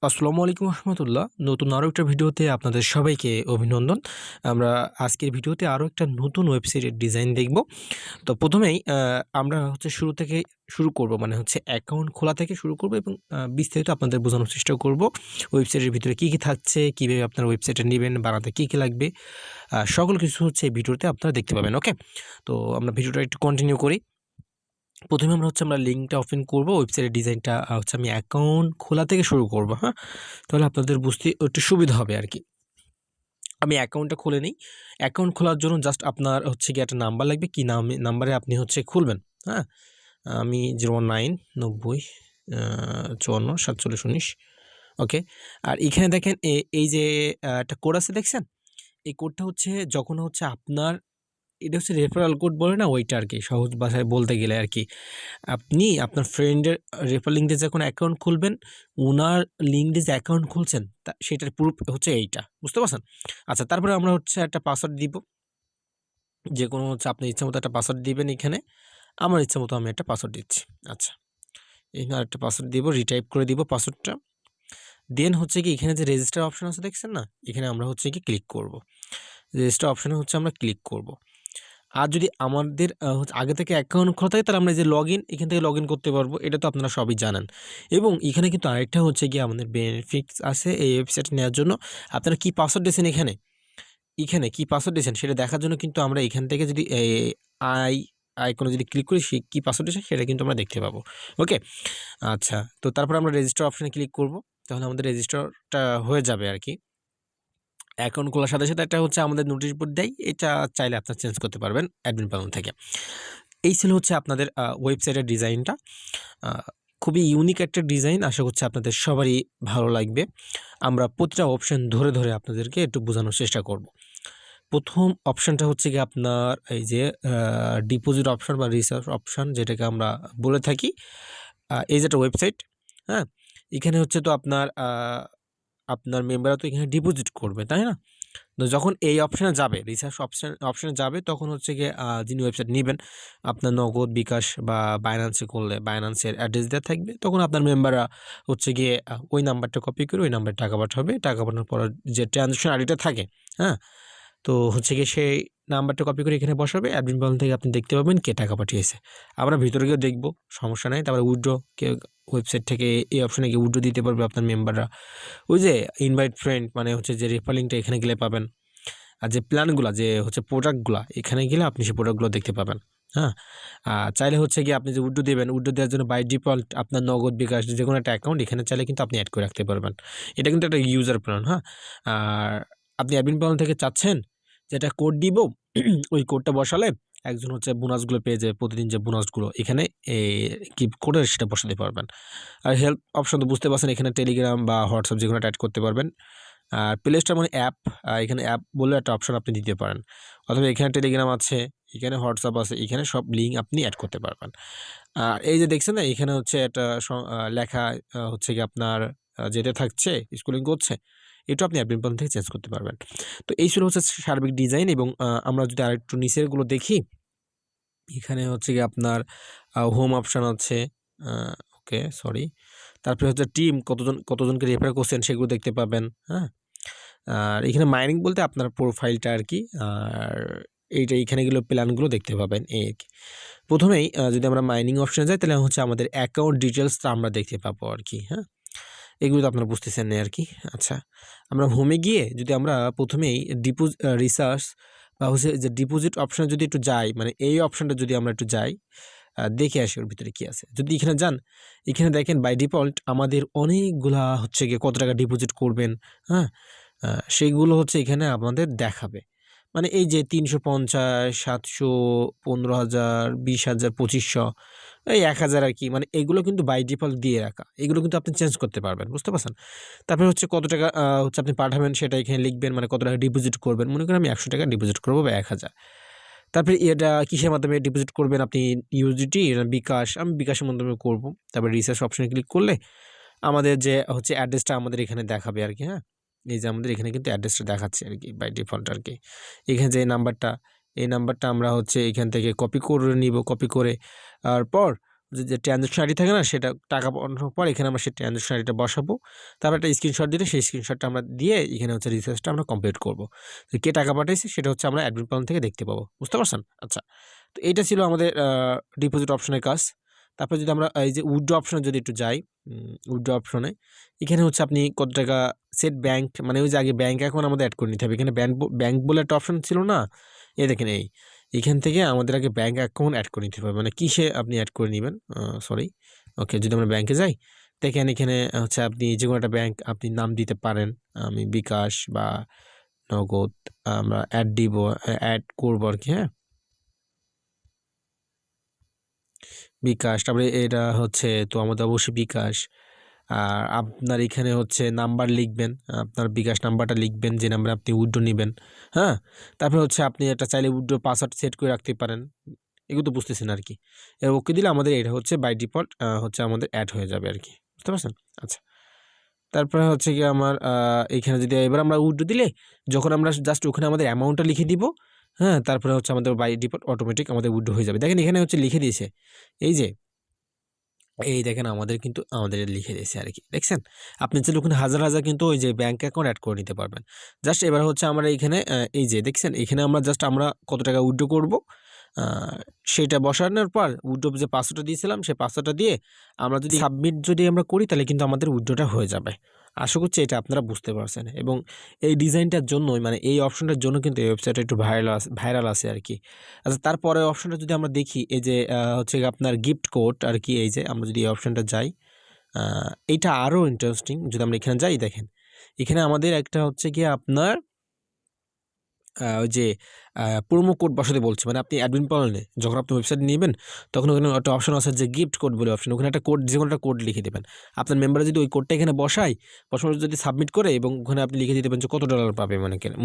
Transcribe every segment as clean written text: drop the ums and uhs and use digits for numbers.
আসসালামু আলাইকুম রহমতুল্লাহ। নতুন আরও একটা ভিডিওতে আপনাদের সবাইকে অভিনন্দন। আমরা আজকের ভিডিওতে আরও একটা নতুন ওয়েবসাইটের ডিজাইন দেখব। তো প্রথমেই আমরা শুরু থেকে শুরু করব, মানে অ্যাকাউন্ট খোলা থেকে শুরু করব এবং বিস্তারিত আপনাদের বোঝানোর চেষ্টা করব। ওয়েবসাইটের ভিতরে কী কী থাকছে, কীভাবে আপনার ওয়েবসাইটটা নেবেন, বানাতে কী কী লাগবে, সকল কিছু এই ভিডিওতে আপনারা দেখতে পাবেন। ওকে, তো আমরা ভিডিওটা একটু কন্টিনিউ করি। প্রথমে আমরা লিঙ্কটা ওপেন করব। ওয়েবসাইটের ডিজাইনটা আমি অ্যাকাউন্ট খোলা থেকে শুরু করব। হ্যাঁ, তাহলে আপনাদের বুঝতে একটু সুবিধা হবে আর কি। আমি অ্যাকাউন্টটা খুলে নিই। অ্যাকাউন্ট খোলার জন্য জাস্ট আপনার গিয়ে একটা নাম্বার লাগবে। কি নাম্বারে আপনি খুলবেন। হ্যাঁ, আমি 0990 54 47 19। ওকে, আর এখানে দেখেন এই যে একটা কোড আছে দেখছেন, এই কোডটা যখন আপনার এটা রেফারেল কোড বলে না, ওইটা আর কি, সহজ ভাষায় বলতে গেলে আর কি। আপনি আপনার ফ্রেন্ডের রেফার লিঙ্ক দিয়ে যখন অ্যাকাউন্ট খুলবেন, ওনার লিঙ্ক দিয়ে যে অ্যাকাউন্ট খুলছেন সেটার প্রুফ এইটা, বুঝতে পারছেন? আচ্ছা, তারপরে আমরা একটা পাসওয়ার্ড দিব। যে কোনো আপনি ইচ্ছা মতো একটা পাসওয়ার্ড দিবেন। এখানে আমার ইচ্ছা মতো আমি একটা পাসওয়ার্ড দিচ্ছি। আচ্ছা, এখানে আরেকটা পাসওয়ার্ড দিব, রিটাইপ করে দিব পাসওয়ার্ডটা। দেন কি এখানে যে রেজিস্টার অপশন আছে দেখছেন না, এখানে আমরা কি ক্লিক করব। রেজিস্টার অপশনে আমরা ক্লিক করব। আর যদি আমাদের আগে থেকে অ্যাকাউন্ট খোলা থাকে, তাহলে আমরা যে এখান থেকে লগ ইন করতে পারবো। এটা তো আপনারা সবই জানেন। এবং এখানে কিন্তু আরেকটা গিয়ে আমাদের বেনিফিটস আছে এই ওয়েবসাইট নেওয়ার জন্য। আপনারা কি পাসওয়ার্ড দিয়েছেন, এখানে কি পাসওয়ার্ড দিয়েছেন সেটা দেখার জন্য কিন্তু আমরা এখান থেকে যদি আইকনে যদি ক্লিক করি, কী পাসওয়ার্ড দিয়েছেন সেটা কিন্তু আমরা দেখতে পাবো। ওকে, আচ্ছা, তো তারপর আমরা রেজিস্টার অপশানে ক্লিক করব। তাহলে আমাদের রেজিস্টারটা হয়ে যাবে আর কি। অ্যাকাউন্ট খোলার সাথে সাথে একটা আমাদের নোটিশ বোর্ড দেয়, এটা চাইলে আপনারা চেঞ্জ করতে পারবেন অ্যাডমিন প্যানেল থেকে। এই ছিল আপনাদের ওয়েবসাইটের ডিজাইনটা। খুবই ইউনিক একটা ডিজাইন, আশা করছি আপনাদের সবারই ভালো লাগবে। আমরা প্রতিটা অপশান ধরে ধরে আপনাদেরকে একটু বোঝানোর চেষ্টা করব। প্রথম অপশানটা গিয়ে আপনার এই যে ডিপোজিট অপশান বা রিসার্চ অপশান, যেটাকে আমরা বলে থাকি। এই যে একটা ওয়েবসাইট, হ্যাঁ, এখানে তো আপনার মেম্বাররা তো এখানে ডিপোজিট করবে, তাই না? তো যখন এই অপশানে যাবে, রিসার্চ অপশানে যাবে, তখন গিয়ে যিনি ওয়েবসাইট নেবেন, আপনার নগদ, বিকাশ বা বাইন্যান্সে করলে বাইন্যান্সের অ্যাড্রেস দেওয়া থাকবে। তখন আপনার মেম্বাররা গিয়ে ওই নাম্বারটা কপি করে ওই নাম্বারে টাকা পাঠাবে। টাকা পাঠানোর পর যে ট্রানজ্যাকশন আইডিটা থাকে, হ্যাঁ, তো গিয়ে সেই নাম্বারটা কপি করে এখানে বসাবে। অ্যাডমিন প্যানেল থেকে আপনি দেখতে পাবেন কে টাকা পাঠিয়েছে। আমরা ভিতরে গিয়ে দেখবো, সমস্যা নাই। তারপরে উইথড্র, ওয়েবসাইট থেকে এই অপশানে গিয়ে উইথড্র দিতে পারবে আপনার মেম্বাররা। ওই যে ইনভাইট ফ্রেন্ড, মানে যে রেফার লিঙ্কটা এখানে গেলে পাবেন। আর যে প্ল্যানগুলো, যে প্রোডাক্টগুলো, এখানে গেলে আপনি সেই প্রোডাক্টগুলো দেখতে পাবেন। হ্যাঁ, চাইলে গিয়ে আপনি যে উইথড্র দেবেন, উইথড্র দেওয়ার জন্য বাই ডিফল্ট আপনার নগদ, বিকাশ যে কোনো একটা অ্যাকাউন্ট এখানে চাইলে কিন্তু আপনি অ্যাড করে রাখতে পারবেন। এটা কিন্তু একটা ইউজার প্ল্যান। হ্যাঁ, আর আপনি অ্যাডমিন প্যানেল থেকে চাচ্ছেন যেটা কোড দিব, ওই কোডটা বসালে একজন বোনাসগুলো পেয়ে যায়। প্রতিদিন যে বোনাসগুলো এখানে কি কোডে সেটা বসাতে পারবেন। আর হেল্প অপশন তো বুঝতে পারছেন, এখানে টেলিগ্রাম বা হোয়াটসঅ্যাপ যে কোনো একটা অ্যাড করতে পারবেন। আর প্লে স্টোর মানে অ্যাপ, এখানে অ্যাপ বলে একটা অপশন আপনি দিতে পারেন। অথবা এখানে টেলিগ্রাম আছে, এখানে হোয়াটসঅ্যাপ আছে, এখানে সব লিঙ্ক আপনি অ্যাড করতে পারবেন। আর এই যে দেখছেন না, এখানে একটা লেখা কি আপনার যেটা থাকছে স্কুলিং করছে, এটা আপনি অ্যাডমিন প্যানেল থেকে চেঞ্জ করতে পারবেন। তো এই ছিল সার্বিক ডিজাইন। এবং আমরা যদি আরেকটু নিচেরগুলো দেখি, এখানে কি আপনার হোম অপশান আছে। ওকে, সরি। তারপরে টিম, কতজনকে রেফার করছেন সেগুলো দেখতে পাবেন। হ্যাঁ, আর এখানে মাইনিং বলতে আপনার প্রোফাইলটা আর কি। আর এইখানে গেলে প্ল্যানগুলো দেখতে পাবেন এই আর কি। প্রথমেই যদি আমরা মাইনিং অপশানে যাই, তাহলে আমাদের অ্যাকাউন্ট ডিটেলসটা আমরা দেখতে পাবো আর কি। হ্যাঁ, এগুলো তো আপনারা বুঝতেছেন না আর কি। আচ্ছা, আমরা হোমে গিয়ে যদি আমরা প্রথমেই রিসার্চ বা যে ডিপোজিট অপশানে যদি একটু যাই, মানে এই অপশানটা যদি আমরা একটু যাই, দেখে আসি ওর ভিতরে কী আছে। যদি এখানে যান, এখানে দেখেন বাই ডিফল্ট আমাদের অনেকগুলা গিয়ে কত টাকা ডিপোজিট করবেন, হ্যাঁ, সেইগুলো এখানে আমাদের দেখাবে। মানে এই যে 350, 700, 15,000, 20,000, 2500, এই 1,000 আর কি। মানে এগুলো কিন্তু বাই ডিফল্ট দিয়ে রাখা, এগুলো কিন্তু আপনি চেঞ্জ করতে পারবেন, বুঝতে পারছেন? তারপরে কত টাকা আপনি পাঠাবেন সেটা এখানে লিখবেন, মানে কত টাকা ডিপোজিট করবেন। মনে করেন আমি 100 টাকা ডিপোজিট করবো বা 1,000। তারপরে এটা কিসের মাধ্যমে ডিপোজিট করবেন আপনি, ইউজিটি না বিকাশ? আমি বিকাশের মাধ্যমে করব। তারপরে রিসার্চ অপশানে ক্লিক করলে আমাদের যে অ্যাড্রেসটা আমাদের এখানে দেখাবে আর কি। হ্যাঁ, এই যে আমাদের এখানে কিন্তু অ্যাড্রেসটা দেখাচ্ছে আর কি বাই ডিফল্ট আর কি। এখানে যে নাম্বারটা, এই নাম্বারটা আমরা এখান থেকে কপি করে নিব। কপি করে আর পর যে ট্রানজ্যাকশন আইডি থাকে না, সেটা টাকা পাঠানোর পর এখানে আমরা সেই ট্রানজ্যাকশন আইডিটা বসাবো। তারপর একটা স্ক্রিনশট দিলে সেই স্ক্রিনশটটা আমরা দিয়ে এখানে হচ্ছে রিসার্চটা আমরা কমপ্লিট করবো। তো কে টাকা পাঠাইছে সেটা হচ্ছে আমরা অ্যাডমিন প্যানেল থেকে দেখতে পাবো। বুঝতে পারছেন? আচ্ছা, তো এইটা ছিল আমাদের ডিপোজিট অপশনের কাজ। তারপর যদি আমরা এই যে উইথড্র অপশনে যদি একটু যাই, উইথড্র অপশনে এখানে হচ্ছে আপনি কত টাকা সেট ব্যাংক, মানে ওই যে আগে ব্যাংক অ্যাকাউন্ট আমাদের অ্যাড করে নিতে হবে। এখানে ব্যাংক বলে একটা অপশন ছিল না, এই দেখেন এইখান থেকে আমাদের আগে ব্যাংক অ্যাকাউন্ট অ্যাড করে নিতে হবে। মানে কিসে আপনি অ্যাড করে নেবেন, সরি, ওকে, যদি আমরা ব্যাংকে যাই দেখেন এখানে হচ্ছে আপনি যে কোনো একটা ব্যাংক আপনি নাম দিতে পারেন। আমি বিকাশ বা নগদ আমরা অ্যাড করবো আর কি। হ্যাঁ, বিকাশ, তারপরে এটা হচ্ছে তো আমাদের অবশ্যই বিকাশ। আর আপনার এখানে হচ্ছে নাম্বার লিখবেন, আপনার বিকাশ নাম্বারটা লিখবেন যে নাম্বারে আপনি উইথড্র নেবেন। হ্যাঁ, তারপরে হচ্ছে আপনি একটা চাইলে উইথড্র পাসওয়ার্ড সেট করে রাখতে পারেন। এগুলো তো বুঝতেছেন আর কি। ওকে দিলে আমাদের এটা হচ্ছে বাই ডিফল্ট হচ্ছে আমাদের অ্যাড হয়ে যাবে আর কি। বুঝতে পারছেন? আচ্ছা, তারপরে হচ্ছে কি আমার এইখানে যদি এবার আমরা উইথড্র দিলে যখন আমরা জাস্ট ওখানে আমাদের অ্যামাউন্টটা লিখে দিব, হ্যাঁ, তারপরে হচ্ছে আমাদের বাই ডিফল্ট অটোমেটিক আমাদের উইথড্র হয়ে যাবে। দেখেন এখানে হচ্ছে লিখে দিয়েছে, এই দেখেন আমাদের কিন্তু আমাদের লিখে দিয়েছে আর কি। দেখছেন? আপনি চাইলে ওখানে হাজার হাজার কিন্তু ওই যে ব্যাংক অ্যাকাউন্ট অ্যাড করে নিতে পারবেন। জাস্ট এবার হচ্ছে আমরা এখানে এই যে দেখছেন এখানে আমরা জাস্ট আমরা কত টাকা উইথড্র করব, সেটা বসানোর পর উইথড্র যে পাসওয়ার্ডটা দিয়েছিলাম সেই পাসওয়ার্ডটা দিয়ে আমরা যদি সাবমিট যদি আমরা করি তাহলে কিন্তু আমাদের উইথড্রটা হয়ে যাবে। আশা করছি এটা আপনারা বুঝতে পারছেন। এবং এই ডিজাইনটার জন্যই, মানে এই অপশনটার জন্য কিন্তু এই ওয়েবসাইটটা একটু ভাইরাল আছে আর কি। আচ্ছা, তারপরে অপশনটা যদি আমরা দেখি, এই যে হচ্ছে আপনার গিফট কোড আর কি, এই যে আমরা যদি এই অপশনটা যাই, এইটা আরও ইন্টারেস্টিং। যদি আমরা এখানে যাই দেখেন এখানে আমাদের একটা হচ্ছে গিয়ে আপনার ওই যে প্রোমো কোড বসাতে বলছে। মানে আপনি অ্যাডমিন প্যানেলে যখন আপনি ওয়েবসাইট নেবেন তখন ওখানে একটা অপশন আছে যে গিফট কোড বলে অপশন, ওখানে একটা কোড, যে কোনো একটা কোড লিখে দেবেন। আপনার মেম্বাররা যদি ওই কোডটা এখানে বসানোর যদি সাবমিট করে এবং ওখানে আপনি লিখে দিতে পারেন যে কত ডলার পাবে,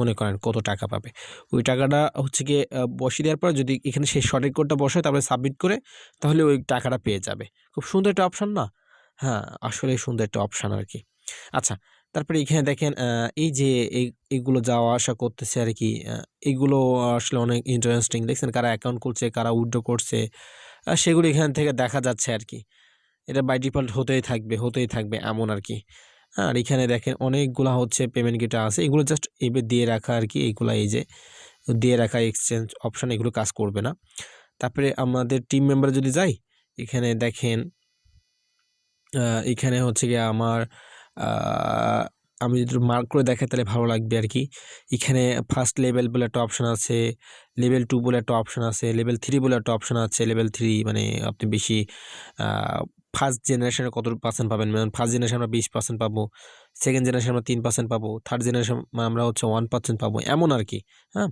মনে করেন কত টাকা পাবে, ওই টাকাটা হচ্ছে গিয়ে বসিয়ে দেওয়ার পর যদি এখানে সেই সঠিক কোডটা বসায় তারপরে সাবমিট করে তাহলে ওই টাকাটা পেয়ে যাবে। খুব সুন্দর একটা অপশন না? হ্যাঁ, আসলেই সুন্দর একটা অপশন আর কি। আচ্ছা, তারপরে এখানে দেখেন এই যে এইগুলো যাওয়া আসা করতেছে আর কি, এগুলো আসলে অনেক ইন্টারেস্টিং। দেখছেন কারা অ্যাকাউন্ট করছে, কারা উইথড্র করছে, সেগুলো এখান থেকে দেখা যাচ্ছে আর কি। এটা বাই ডিফল্ট হতেই থাকবে এমন আর কি। হ্যাঁ, আর এখানে দেখেন অনেকগুলা হচ্ছে পেমেন্ট গেটওয়ে আছে, এগুলো জাস্ট এবার দিয়ে রাখা আর কি। এইগুলা এই যে দিয়ে রাখা এক্সচেঞ্জ অপশন, এগুলো কাজ করবে না। তারপরে আমাদের টিম মেম্বার যদি যাই, এখানে দেখেন এখানে হচ্ছে গিয়ে আমার আমি যদি মার্ক করে দেখাই তাহলে ভালো লাগবে আর কি। এখানে ফার্স্ট লেভেল বলে একটা অপশন আছে, লেভেল 2 বলে একটা অপশন আছে, লেভেল 3 বলে একটা অপশন আছে। লেভেল 3 মানে আপনি বেশি ফার্স্ট জেনারেশনে কত পার্সেন্ট পাবেন, মানে ফার্স্ট জেনারেশন আমরা 20% পাবো, সেকেন্ড জেনারেশন আমরা 3% পাবো, থার্ড জেনারেশন আমরা হচ্ছে 1% পাবো, এমন আর কি। হ্যাঁ,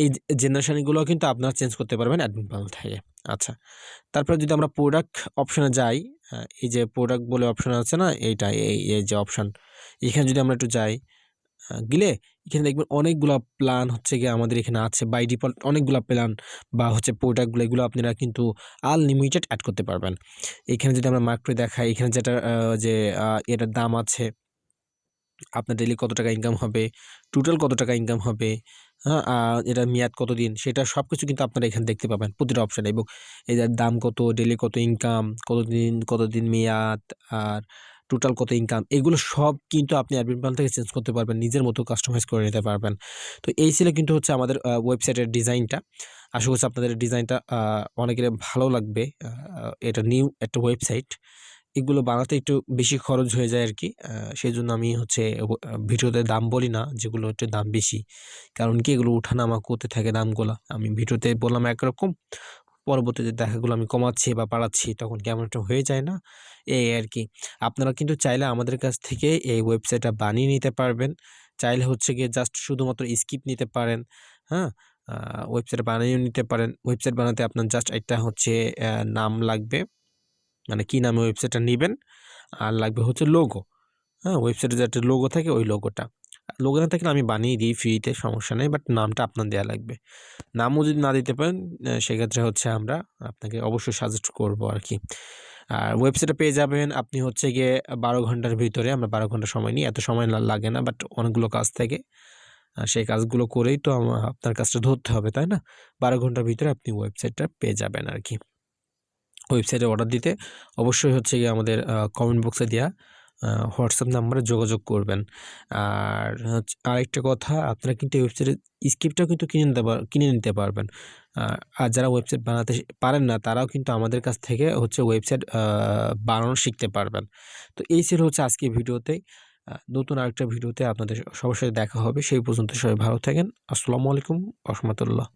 এই জেনারেশনগুলো কিন্তু আপনারা চেঞ্জ করতে পারবেন অ্যাডমিন প্যানেল থেকে। আচ্ছা, তারপরে যদি আমরা প্রোডাক্ট অপশনে যাই, এই যে প্রোডাক্ট বলে অপশন আছে না, এইটা এই যে অপশন, এখানে যদি আমরা একটু যাই, গেলে এখানে দেখবেন অনেকগুলা প্ল্যান হচ্ছে গিয়ে আমাদের এখানে আছে বাই ডিফল্ট। অনেকগুলা প্ল্যান বা হচ্ছে প্রোডাক্টগুলো, এগুলো আপনারা কিন্তু আনলিমিটেড অ্যাড করতে পারবেন। এখানে যদি আমরা মার্ক করে দেখাই, এখানে যেটা যে এটার দাম আছে, আপনার ডেইলি কত টাকা ইনকাম হবে, টোটাল কত টাকা ইনকাম হবে, হ্যাঁ, এটার মেয়াদ কতদিন, সেটা সব কিছু কিন্তু আপনারা এখানে দেখতে পাবেন প্রতিটা অপশানে। এবং এটার দাম কত, ডেইলি কত ইনকাম, কতদিন মেয়াদ, আর টোটাল কত ইনকাম, এগুলো সব কিন্তু আপনি অ্যাডমিন প্ল্যান থেকে চেঞ্জ করতে পারবেন, নিজের মতো কাস্টমাইজ করে নিতে পারবেন। তো এই ছিল কিন্তু হচ্ছে আমাদের ওয়েবসাইটের ডিজাইনটা। আশা করছি আপনাদের ডিজাইনটা অনেকের ভালো লাগবে। এটা নিউ একটা ওয়েবসাইট, এগুলো বানাতে একটু বেশি খরচ হয়ে যায় আর কি। সেজন্য আমি হচ্ছে ভিডিওতে দাম বলি না, যেগুলো একটু দাম বেশি। কারণ কি, এগুলো উঠানামা করতে থাকে দামগুলো। আমি ভিডিওতে বললাম একরকম, পরবর্তীতে দেখাগুলো আমি কমাচ্ছি বা বাড়াচ্ছি, তখন কেমন একটা হয়ে যায় না, এই আর কি। আপনারা কিন্তু চাইলে আমাদের কাছ থেকে এই ওয়েবসাইটটা বানিয়ে নিতে পারবেন। চাইলে হচ্ছে গিয়ে জাস্ট শুধুমাত্র স্ক্রিপ্ট নিতে পারেন। হ্যাঁ, ওয়েবসাইট বানিয়েও নিতে পারেন। ওয়েবসাইট বানাতে আপনার জাস্ট একটা হচ্ছে নাম লাগবে, মানে কি নামে ওয়েবসাইটটা নেবেন, আর লাগবে হচ্ছে লোগো। হ্যাঁ, ওয়েবসাইটে যে একটা লোগো থাকে ওই লোগোটা, লোগো না থাকলে আমি বানিয়ে দিই ফ্রিতে, সমস্যা নেই, বাট নামটা আপনার দেওয়া লাগবে। নামও যদি না দিতে পারেন সেক্ষেত্রে হচ্ছে আমরা আপনাকে অবশ্যই সাজেস্ট করব আর কি। আর ওয়েবসাইটে পেয়ে যাবেন আপনি হচ্ছে গিয়ে 12 ঘন্টার ভিতরে। আমরা 12 ঘন্টা সময় নিই, এত সময় লাগে না, বাট অনেকগুলো কাজ থাকে, সেই কাজগুলো করেই তো আপনার কাজটা ধরতে হবে, তাই না? 12 ঘন্টার ভিতরে আপনি ওয়েবসাইটটা পেয়ে যাবেন আর কি। ওয়েবসাইটে অর্ডার দিতে অবশ্যই হচ্ছে গিয়ে আমাদের কমেন্ট বক্সে দেওয়া হোয়াটসঅ্যাপ নাম্বারে যোগাযোগ করবেন। আর আরেকটা কথা, আপনারা কিন্তু এই ওয়েবসাইটের স্ক্রিপ্টটাও কিন্তু কিনে নিতে পারবেন। আর যারা ওয়েবসাইট বানাতে পারেন না, তারাও কিন্তু আমাদের কাছ থেকে হচ্ছে ওয়েবসাইট বানানো শিখতে পারবেন। তো এই ছিল হচ্ছে আজকের ভিডিওতে। নতুন আরেকটা ভিডিওতে আপনাদের সবার সাথে দেখা হবে। সেই পর্যন্ত সবাই ভালো থাকেন। আসসালামু আলাইকুম ওয়া রাহমাতুল্লাহ।